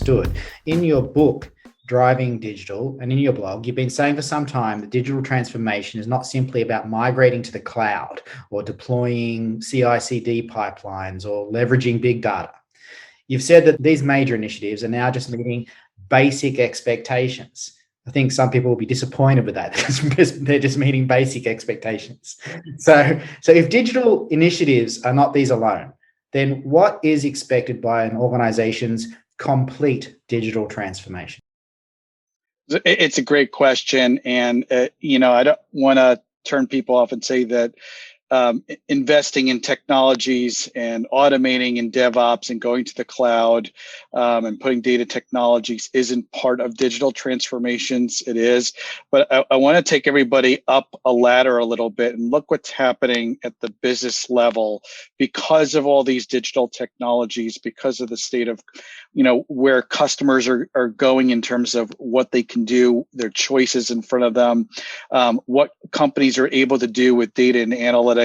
misunderstood. In your book, Driving Digital, and in your blog, you've been saying for some time that digital transformation is not simply about migrating to the cloud or deploying CI/CD pipelines or leveraging big data. You've said that these major initiatives are now just meeting basic expectations. I think some people will be disappointed with that because they're just meeting basic expectations. So if digital initiatives are not these alone, then what is expected by an organization's complete digital transformation? It's a great question. And, I don't want to turn people off and say that investing in technologies and automating in DevOps and going to the cloud and putting data technologies isn't part of digital transformations. It is. But I want to take everybody up a ladder a little bit and look what's happening at the business level because of all these digital technologies, because of the state of, where customers are going in terms of what they can do, their choices in front of them, what companies are able to do with data and analytics.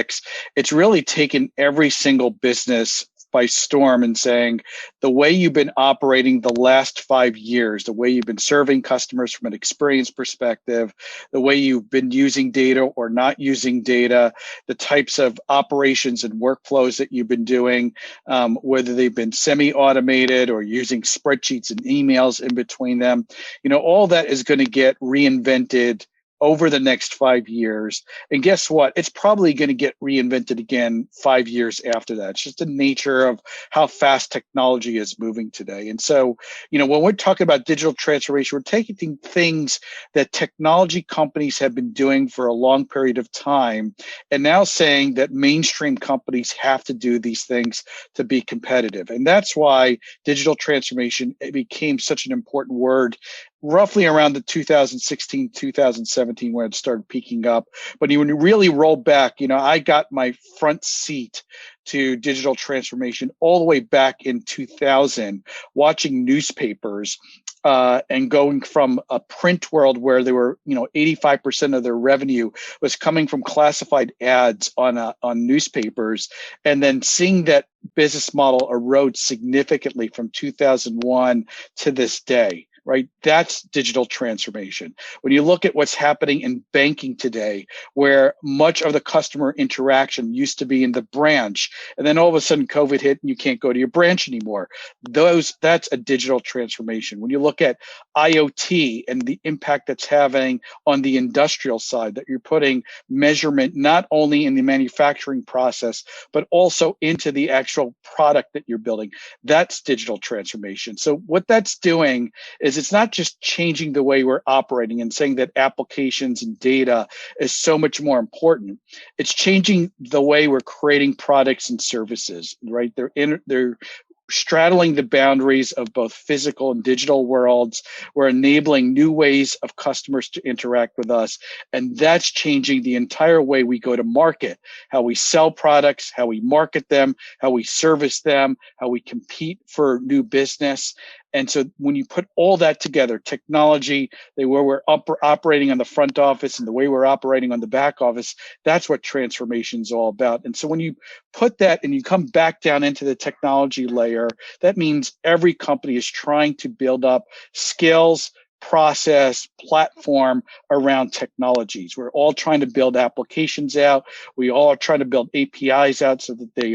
It's really taken every single business by storm and saying the way you've been operating the last 5 years, the way you've been serving customers from an experience perspective, the way you've been using data or not using data, the types of operations and workflows that you've been doing, whether they've been semi-automated or using spreadsheets and emails in between them, all that is going to get reinvented over the next 5 years. And guess what? It's probably going to get reinvented again 5 years after that. It's just the nature of how fast technology is moving today. And so, when we're talking about digital transformation, we're taking things that technology companies have been doing for a long period of time and now saying that mainstream companies have to do these things to be competitive. And that's why digital transformation became such an important word roughly around the 2016, 2017, when it started peaking up. But when you really roll back, I got my front seat to digital transformation all the way back in 2000, watching newspapers and going from a print world where they were, 85% of their revenue was coming from classified ads on newspapers, and then seeing that business model erode significantly from 2001 to this day. Right? That's digital transformation. When you look at what's happening in banking today, where much of the customer interaction used to be in the branch, and then all of a sudden COVID hit and you can't go to your branch anymore. That's a digital transformation. When you look at IoT and the impact that's having on the industrial side, that you're putting measurement not only in the manufacturing process, but also into the actual product that you're building, that's digital transformation. So what that's doing is it's not just changing the way we're operating and saying that applications and data is so much more important. It's changing the way we're creating products and services, right? They're straddling the boundaries of both physical and digital worlds. We're enabling new ways of customers to interact with us. And that's changing the entire way we go to market, how we sell products, how we market them, how we service them, how we compete for new business. And so when you put all that together, technology, the way we're operating on the front office and the way we're operating on the back office, that's what transformation is all about. And so when you put that and you come back down into the technology layer, that means every company is trying to build up skills, process, platform around technologies. We're all trying to build applications out. We all are trying to build APIs out so that they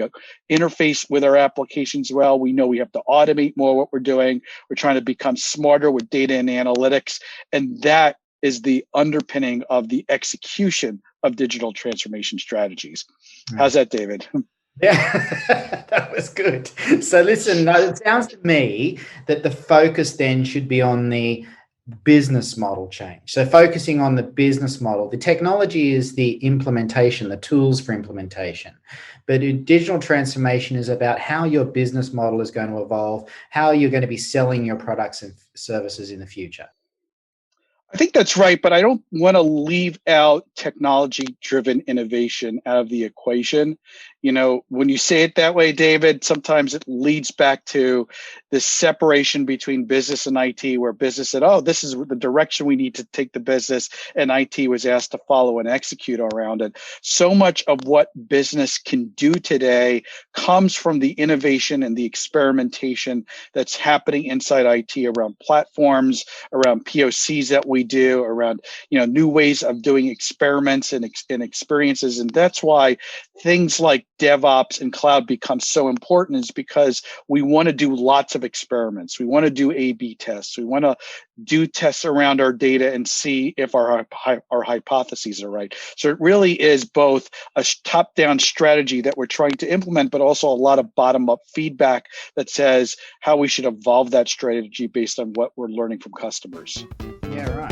interface with our applications well. We know we have to automate more what we're doing. We're trying to become smarter with data and analytics. And that is the underpinning of the execution of digital transformation strategies. How's that, David? Yeah, that was good. So listen, it sounds to me that the focus then should be on the business model change. So focusing on the business model, the technology is the implementation, the tools for implementation. But digital transformation is about how your business model is going to evolve, how you're going to be selling your products and services in the future. I think that's right, but I don't want to leave out technology-driven innovation out of the equation. when you say it that way, David, sometimes it leads back to this separation between business and IT, where business said, oh, this is the direction we need to take the business, and IT was asked to follow and execute around it. So much of what business can do today comes from the innovation and the experimentation that's happening inside IT around platforms, around POCs that we do, around new ways of doing experiments and experiences. And that's why things like DevOps and cloud become so important, is because we want to do lots of experiments. We want to do A/B tests. We want to do tests around our data and see if our hypotheses are right. So it really is both a top-down strategy that we're trying to implement, but also a lot of bottom-up feedback that says how we should evolve that strategy based on what we're learning from customers. Yeah, right.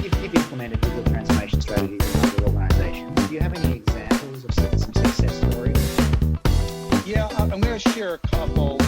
You've implemented digital transformation strategies in other organizations. Do you have any examples of some success stories? Yeah, I'm going to share a couple.